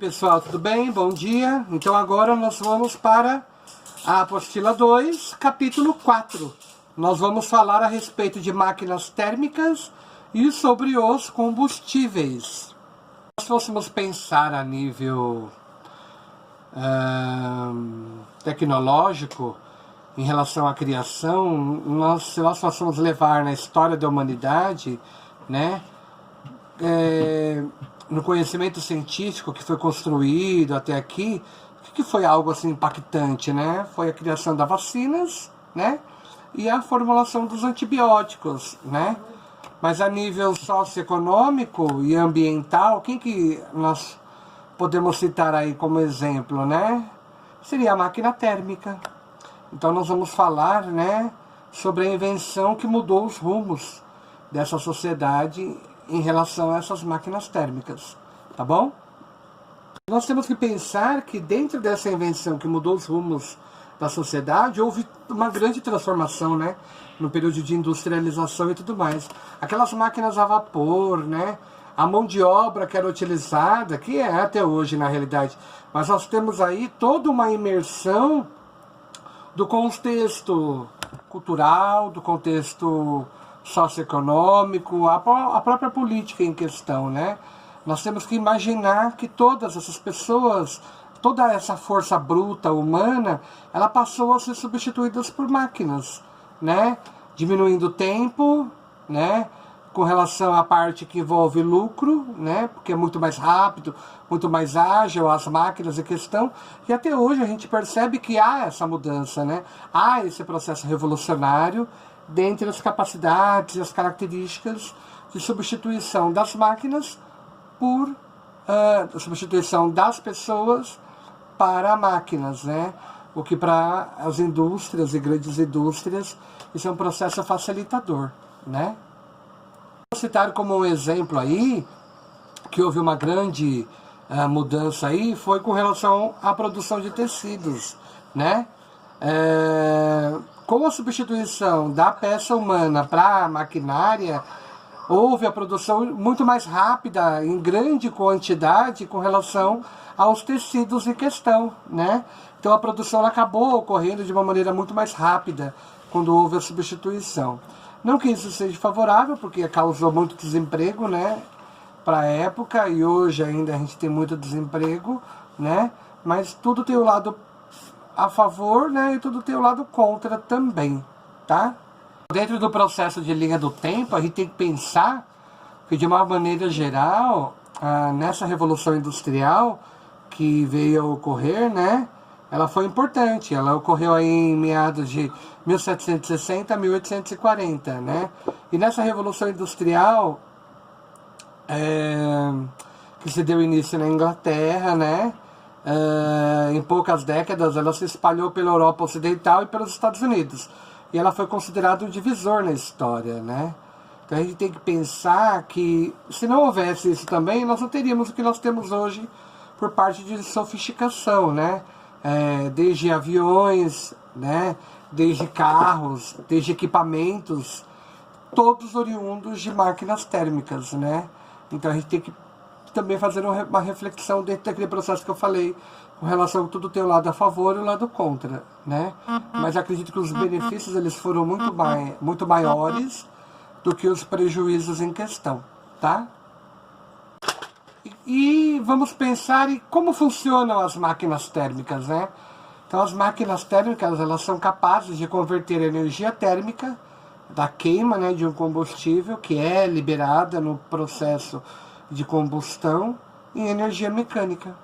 Pessoal, tudo bem? Bom dia. Então agora nós vamos para a apostila 2, capítulo 4. Nós vamos falar a respeito de máquinas térmicas e sobre os combustíveis. Se fôssemos pensar a nível tecnológico, em relação à criação, se nós fôssemos levar na história da humanidade, né, no conhecimento científico que foi construído até aqui, o que foi algo assim impactante, né? Foi a criação das vacinas, né? E a formulação dos antibióticos, né? Mas a nível socioeconômico e ambiental, quem que nós podemos citar aí como exemplo, né? Seria a máquina térmica. Então nós vamos falar, né, sobre a invenção que mudou os rumos dessa sociedade em relação a essas máquinas térmicas, tá bom? Nós temos que pensar que dentro dessa invenção que mudou os rumos da sociedade, houve uma grande transformação, né? No período de industrialização e tudo mais. Aquelas máquinas a vapor, né? A mão de obra que era utilizada, que é até hoje na realidade, mas nós temos aí toda uma imersão do contexto cultural, do contexto socioeconômico, a própria política em questão, né? Nós temos que imaginar que todas essas pessoas, toda essa força bruta humana, ela passou a ser substituída por máquinas, né? Diminuindo o tempo, né? Com relação à parte que envolve lucro, né? Porque é muito mais rápido, muito mais ágil as máquinas em questão. E até hoje a gente percebe que há essa mudança, né? Há esse processo revolucionário dentre as capacidades e as características de substituição das máquinas por substituição das pessoas para máquinas, né? O que para as indústrias e grandes indústrias isso é um processo facilitador, né? Vou citar como um exemplo aí que houve uma grande mudança aí foi com relação à produção de tecidos, né? Com a substituição da peça humana para a maquinária, houve a produção muito mais rápida, em grande quantidade, com relação aos tecidos em questão, né? Então a produção acabou ocorrendo de uma maneira muito mais rápida quando houve a substituição. Não que isso seja favorável, porque causou muito desemprego, né? Para a época, e hoje ainda a gente tem muito desemprego, né? Mas tudo tem o lado a favor, né, e tudo tem o lado contra também, tá? Dentro do processo de linha do tempo, a gente tem que pensar que de uma maneira geral, nessa revolução industrial que veio a ocorrer, né, ela foi importante, ela ocorreu aí em meados de 1760 a 1840, né? E nessa revolução industrial, que se deu início na Inglaterra, né? Em poucas décadas ela se espalhou pela Europa Ocidental e pelos Estados Unidos e ela foi considerada um divisor na história, né? Então a gente tem que pensar que se não houvesse isso também, nós não teríamos o que nós temos hoje por parte de sofisticação, né? Desde aviões, né? Desde carros, desde equipamentos, todos oriundos de máquinas térmicas, né? Então a gente tem que também fazer uma reflexão dentro daquele processo que eu falei, com relação a tudo ter o lado a favor e o lado contra, né? Mas acredito que os benefícios eles foram muito maiores do que os prejuízos em questão, tá? E vamos pensar em como funcionam as máquinas térmicas, né? Então as máquinas térmicas elas são capazes de converter a energia térmica da queima, né, de um combustível que é liberada no processo de combustão em energia mecânica.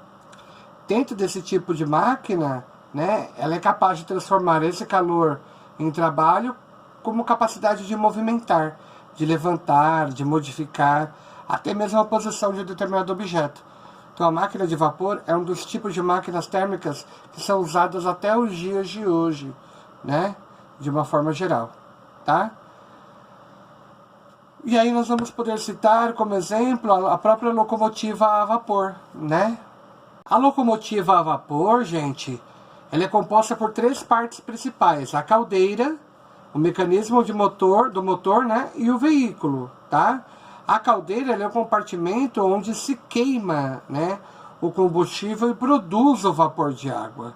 Dentro desse tipo de máquina, né, ela é capaz de transformar esse calor em trabalho como capacidade de movimentar, de levantar, de modificar, até mesmo a posição de um determinado objeto. Então a máquina de vapor é um dos tipos de máquinas térmicas que são usadas até os dias de hoje, né, de uma forma geral, tá? E aí nós vamos poder citar como exemplo a própria locomotiva a vapor, né? A locomotiva a vapor, gente, ela é composta por 3 partes principais: a caldeira, o mecanismo do motor, né, e o veículo, tá? A caldeira é um compartimento onde se queima, né, o combustível e produz o vapor de água.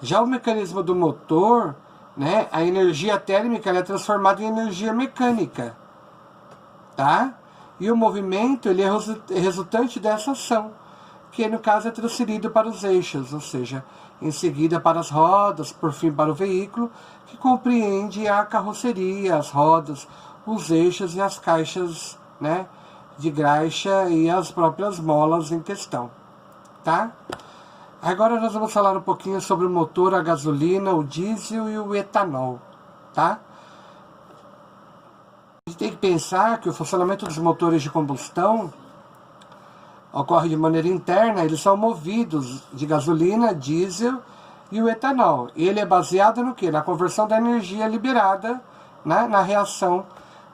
Já o mecanismo do motor, né, a energia térmica ela é transformada em energia mecânica, tá? E o movimento ele é resultante dessa ação, que no caso é transferido para os eixos, ou seja, em seguida para as rodas, por fim para o veículo, que compreende a carroceria, as rodas, os eixos e as caixas, né, de graxa e as próprias molas em questão, tá? Agora nós vamos falar um pouquinho sobre o motor, a gasolina, o diesel e o etanol, tá? A gente tem que pensar que o funcionamento dos motores de combustão ocorre de maneira interna, eles são movidos de gasolina, diesel e o etanol. E ele é baseado no quê? Na conversão da energia liberada, né, na reação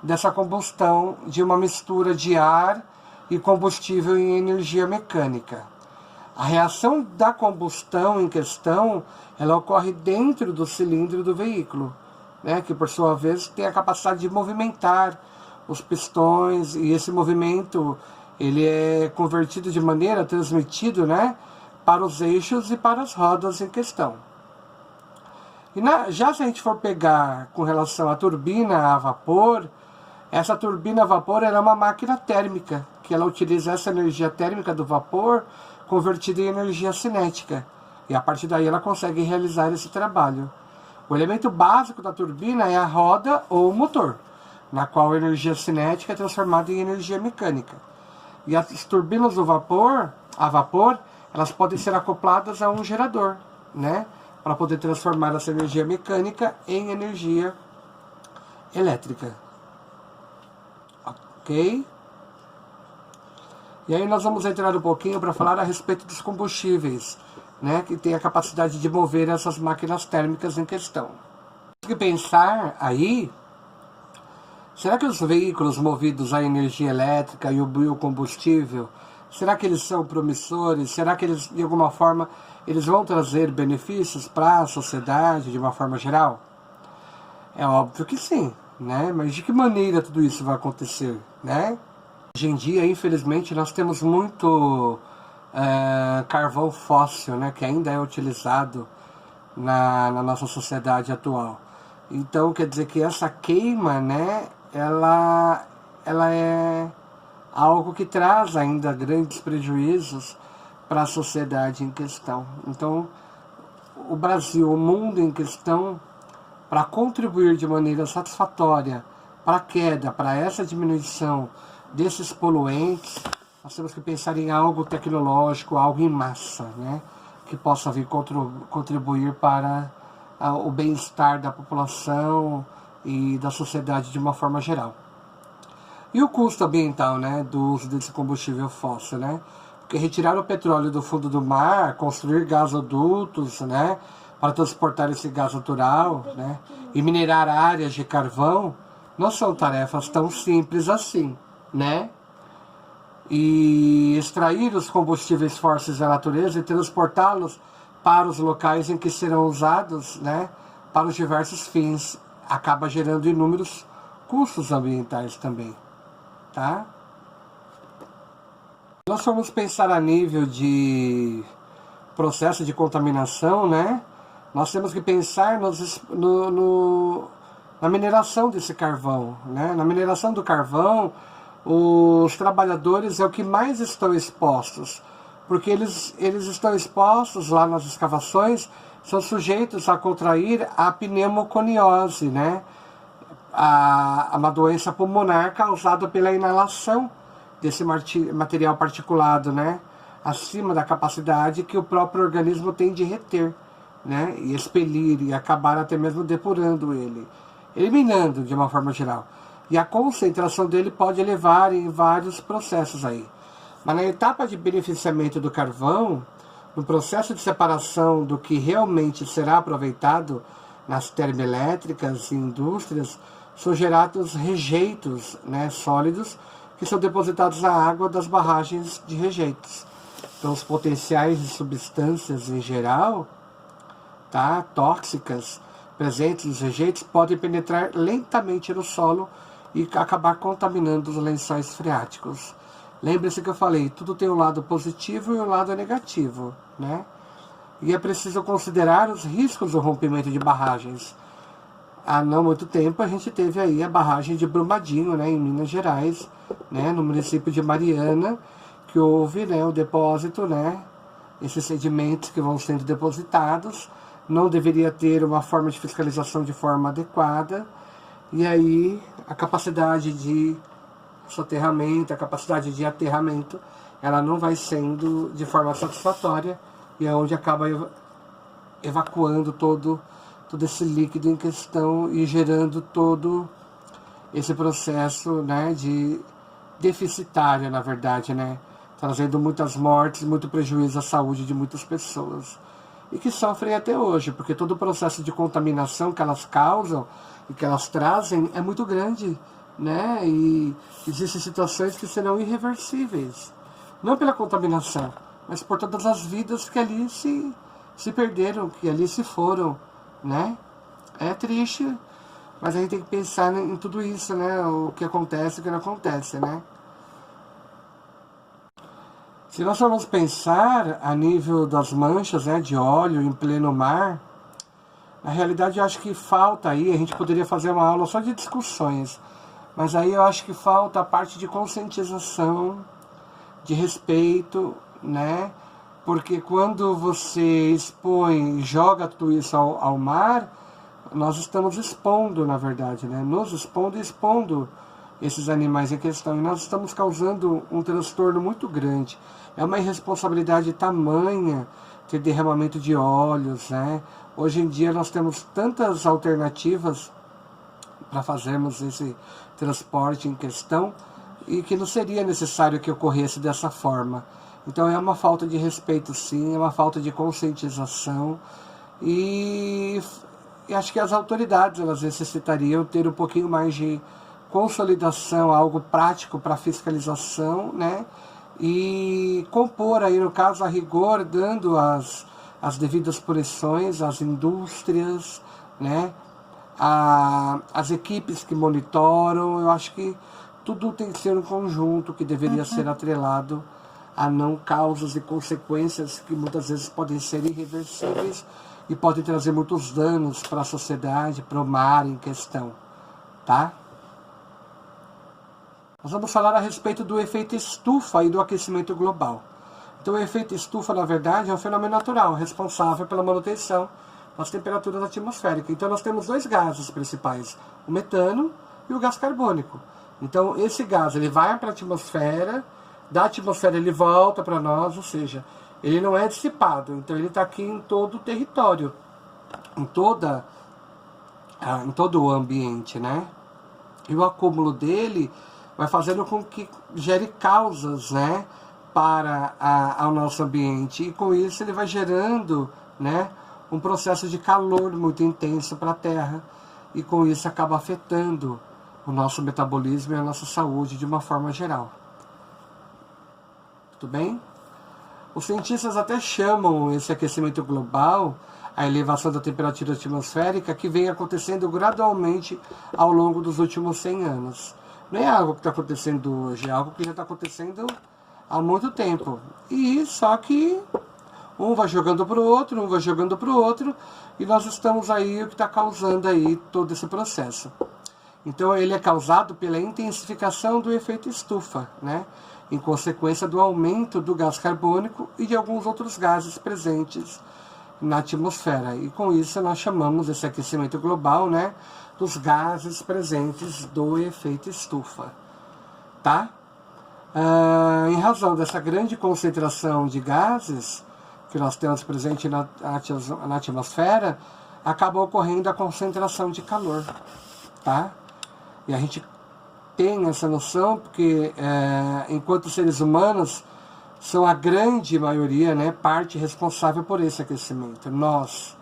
dessa combustão de uma mistura de ar e combustível em energia mecânica. A reação da combustão em questão, ela ocorre dentro do cilindro do veículo, né, que por sua vez tem a capacidade de movimentar os pistões, e esse movimento ele é convertido de maneira, transmitido, né, para os eixos e para as rodas em questão. E já se a gente for pegar com relação à turbina a vapor, essa turbina a vapor ela é uma máquina térmica, que ela utiliza essa energia térmica do vapor convertida em energia cinética. E a partir daí ela consegue realizar esse trabalho. O elemento básico da turbina é a roda ou o motor, na qual a energia cinética é transformada em energia mecânica. E as turbinas do vapor, a vapor, elas podem ser acopladas a um gerador, né, para poder transformar essa energia mecânica em energia elétrica. Ok? E aí nós vamos entrar um pouquinho para falar a respeito dos combustíveis, né, que tem a capacidade de mover essas máquinas térmicas em questão. Tem que pensar aí, será que os veículos movidos à energia elétrica e o biocombustível, será que eles são promissores? Será que eles, de alguma forma, eles vão trazer benefícios para a sociedade de uma forma geral? É óbvio que sim, né? Mas de que maneira tudo isso vai acontecer, né? Hoje em dia, infelizmente, nós temos muito carvão fóssil, né, que ainda é utilizado na nossa sociedade atual. Então, quer dizer que essa queima, né, ela é algo que traz ainda grandes prejuízos para a sociedade em questão. Então, o Brasil, o mundo em questão, para contribuir de maneira satisfatória para a queda, para essa diminuição desses poluentes, nós temos que pensar em algo tecnológico, algo em massa, né, que possa vir contribuir para o bem-estar da população e da sociedade de uma forma geral. E o custo ambiental, né, do uso desse combustível fóssil, né? Porque retirar o petróleo do fundo do mar, construir gasodutos, né, para transportar esse gás natural, né, e minerar áreas de carvão, não são tarefas tão simples assim, né? E extrair os combustíveis fósseis da natureza e transportá-los para os locais em que serão usados, né, para os diversos fins, acaba gerando inúmeros custos ambientais também, tá? Nós formos pensar a nível de processo de contaminação, né, nós temos que pensar na mineração desse carvão, né? Na mineração do carvão, os trabalhadores é o que mais estão expostos, porque eles estão expostos lá nas escavações, são sujeitos a contrair a pneumoconiose, né? Uma doença pulmonar causada pela inalação desse material particulado, né, acima da capacidade que o próprio organismo tem de reter, né, e expelir e acabar até mesmo depurando ele, eliminando de uma forma geral. E a concentração dele pode levar em vários processos aí. Mas na etapa de beneficiamento do carvão, no processo de separação do que realmente será aproveitado nas termoelétricas e indústrias, são gerados rejeitos, né, sólidos, que são depositados na água das barragens de rejeitos. Então, os potenciais de substâncias em geral, tá, tóxicas, presentes nos rejeitos, podem penetrar lentamente no solo e acabar contaminando os lençóis freáticos, Lembre-se que eu falei, tudo tem um lado positivo e um lado negativo, né? E é preciso considerar os riscos do rompimento de barragens. Há não muito tempo a gente teve aí a barragem de Brumadinho, né, em Minas Gerais, né, no município de Mariana, que houve, né, o depósito, né, esses sedimentos que vão sendo depositados, não deveria ter uma forma de fiscalização de forma adequada, e aí a capacidade de soterramento, a capacidade de aterramento, ela não vai sendo de forma satisfatória, e é onde acaba evacuando todo esse líquido em questão e gerando todo esse processo, né, de deficitário, na verdade, né, trazendo muitas mortes, muito prejuízo à saúde de muitas pessoas. E que sofrem até hoje, porque todo o processo de contaminação que elas causam e que elas trazem é muito grande, né, e existem situações que serão irreversíveis. Não pela contaminação, mas por todas as vidas que ali se perderam, que ali se foram, né? É triste, mas a gente tem que pensar em tudo isso, né? O que acontece e o que não acontece, né? Se nós formos pensar a nível das manchas, né, de óleo em pleno mar, na realidade eu acho que falta aí, a gente poderia fazer uma aula só de discussões, mas aí eu acho que falta a parte de conscientização, de respeito, né? Porque quando você expõe, joga tudo isso ao mar, nós estamos expondo, na verdade, né? Nos expondo e expondo esses animais em questão. E nós estamos causando um transtorno muito grande. É uma irresponsabilidade tamanha ter derramamento de óleos, né? Hoje em dia nós temos tantas alternativas para fazermos esse transporte em questão e que não seria necessário que ocorresse dessa forma. Então é uma falta de respeito, sim, é uma falta de conscientização e acho que as autoridades elas necessitariam ter um pouquinho mais de consolidação, algo prático para fiscalização, né? E compor aí, no caso, a rigor, dando as devidas punições às indústrias, né? As equipes que monitoram. Eu acho que tudo tem que ser um conjunto que deveria ser atrelado a não causas e consequências que muitas vezes podem ser irreversíveis e podem trazer muitos danos para a sociedade, para o mar em questão, tá? Nós vamos falar a respeito do efeito estufa e do aquecimento global. Então o efeito estufa, na verdade, é um fenômeno natural, responsável pela manutenção das temperaturas atmosféricas. Então nós temos dois gases principais, o metano e o gás carbônico. Então esse gás ele vai para a atmosfera, da atmosfera ele volta para nós, ou seja, ele não é dissipado, então ele está aqui em todo o território, em todo o ambiente, né? E o acúmulo dele vai fazendo com que gere causas, né, para ao nosso ambiente, e com isso ele vai gerando, né, um processo de calor muito intenso para a Terra, e com isso acaba afetando o nosso metabolismo e a nossa saúde de uma forma geral. Tudo bem? Os cientistas até chamam esse aquecimento global, a elevação da temperatura atmosférica, que vem acontecendo gradualmente ao longo dos últimos 100 anos. Não é algo que está acontecendo hoje, é algo que já está acontecendo há muito tempo. E só que um vai jogando para o outro, um vai jogando para o outro, e nós estamos aí, o que está causando aí todo esse processo. Então ele é causado pela intensificação do efeito estufa, né? Em consequência do aumento do gás carbônico e de alguns outros gases presentes na atmosfera. E com isso nós chamamos esse aquecimento global, né, dos gases presentes do efeito estufa. Tá? Em razão dessa grande concentração de gases que nós temos presente na atmosfera, acaba ocorrendo a concentração de calor. Tá? E a gente tem essa noção porque, enquanto seres humanos, são a grande maioria, né, parte responsável por esse aquecimento. Nós,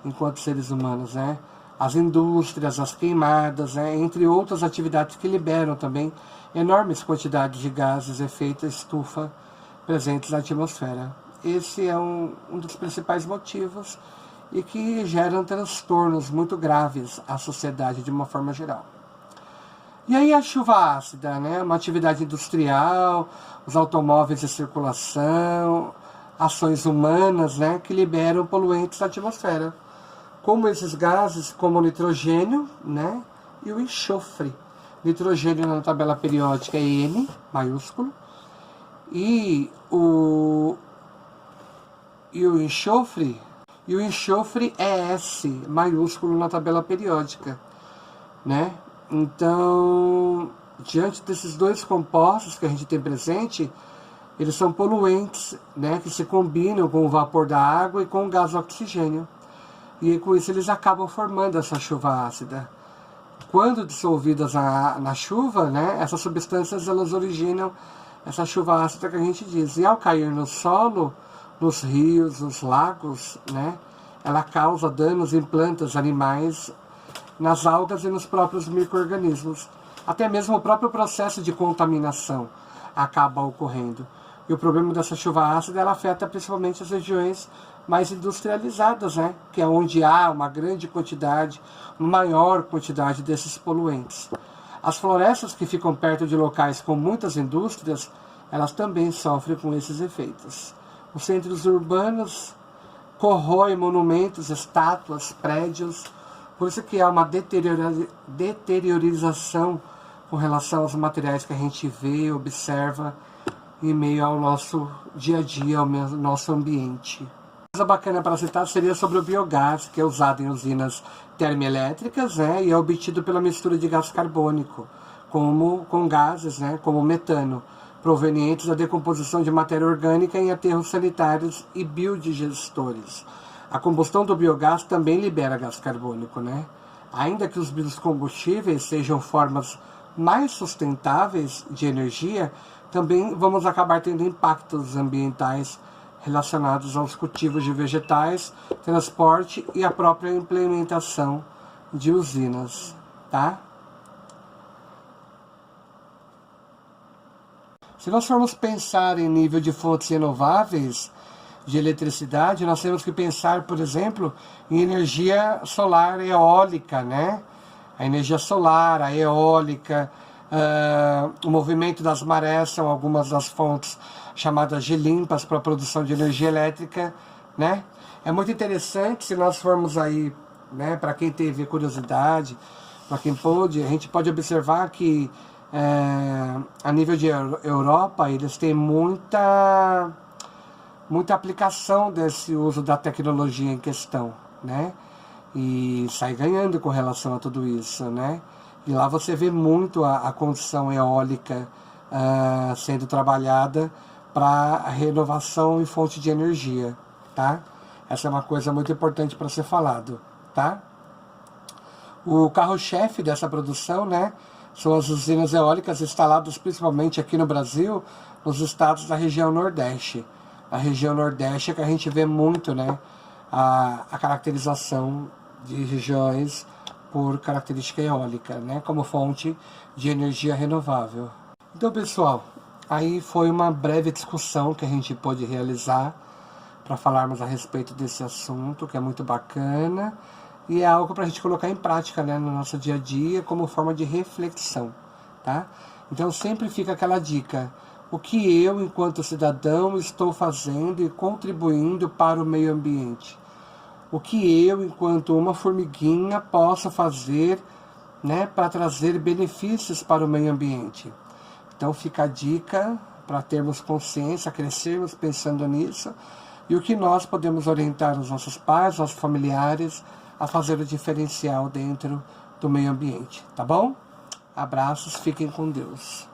enquanto seres humanos, né, as indústrias, as queimadas, né, entre outras atividades que liberam também enormes quantidades de gases de efeito estufa presentes na atmosfera. Esse é um dos principais motivos e que geram transtornos muito graves à sociedade de uma forma geral. E aí a chuva ácida, né? Uma atividade industrial, os automóveis em circulação, ações humanas, né? Que liberam poluentes da atmosfera. Como esses gases, como o nitrogênio, né? E o enxofre. Nitrogênio na tabela periódica é N, maiúsculo. E o enxofre é S, maiúsculo na tabela periódica, né? Então, diante desses dois compostos que a gente tem presente, eles são poluentes, né, que se combinam com o vapor da água e com o gás oxigênio. E com isso eles acabam formando essa chuva ácida. Quando dissolvidas na chuva, né, essas substâncias elas originam essa chuva ácida que a gente diz. E ao cair no solo, nos rios, nos lagos, né, ela causa danos em plantas, animais, nas algas e nos próprios micro-organismos. Até mesmo o próprio processo de contaminação acaba ocorrendo. E o problema dessa chuva ácida, ela afeta principalmente as regiões mais industrializadas, né? Que é onde há uma grande quantidade, uma maior quantidade desses poluentes. As florestas que ficam perto de locais com muitas indústrias, elas também sofrem com esses efeitos. Os centros urbanos corroem monumentos, estátuas, prédios. Por isso que há uma deteriorização com relação aos materiais que a gente vê, observa em meio ao nosso dia a dia, ao nosso ambiente. Uma coisa bacana para citar seria sobre o biogás, que é usado em usinas termoelétricas, né, e é obtido pela mistura de gás carbônico, com gases, né, como o metano, provenientes da decomposição de matéria orgânica em aterros sanitários e biodigestores. A combustão do biogás também libera gás carbônico, né? Ainda que os biocombustíveis sejam formas mais sustentáveis de energia, também vamos acabar tendo impactos ambientais relacionados aos cultivos de vegetais, transporte e a própria implementação de usinas, tá? Se nós formos pensar em nível de fontes renováveis de eletricidade, nós temos que pensar, por exemplo, em energia solar eólica, né? A energia solar, a eólica, o movimento das marés são algumas das fontes chamadas de limpas para a produção de energia elétrica, né? É muito interessante se nós formos aí, né, para quem teve curiosidade, para quem pôde, a gente pode observar que a nível de Europa, eles têm muita aplicação desse uso da tecnologia em questão, né? E sai ganhando com relação a tudo isso, né? E lá você vê muito a condição eólica sendo trabalhada para a renovação e fonte de energia, tá? Essa é uma coisa muito importante para ser falado, tá? O carro-chefe dessa produção, né, são as usinas eólicas instaladas principalmente aqui no Brasil, nos estados da região Nordeste. A região Nordeste é que a gente vê muito, né, a caracterização de regiões por característica eólica, né, como fonte de energia renovável. Então, pessoal, aí foi uma breve discussão que a gente pôde realizar para falarmos a respeito desse assunto, que é muito bacana, e é algo para a gente colocar em prática, né, no nosso dia a dia, como forma de reflexão, tá? Então sempre fica aquela dica: o que eu, enquanto cidadão, estou fazendo e contribuindo para o meio ambiente? O que eu, enquanto uma formiguinha, posso fazer, né, para trazer benefícios para o meio ambiente? Então fica a dica para termos consciência, crescermos pensando nisso, e o que nós podemos orientar os nossos pais, nossos familiares, a fazer o diferencial dentro do meio ambiente, tá bom? Abraços, fiquem com Deus.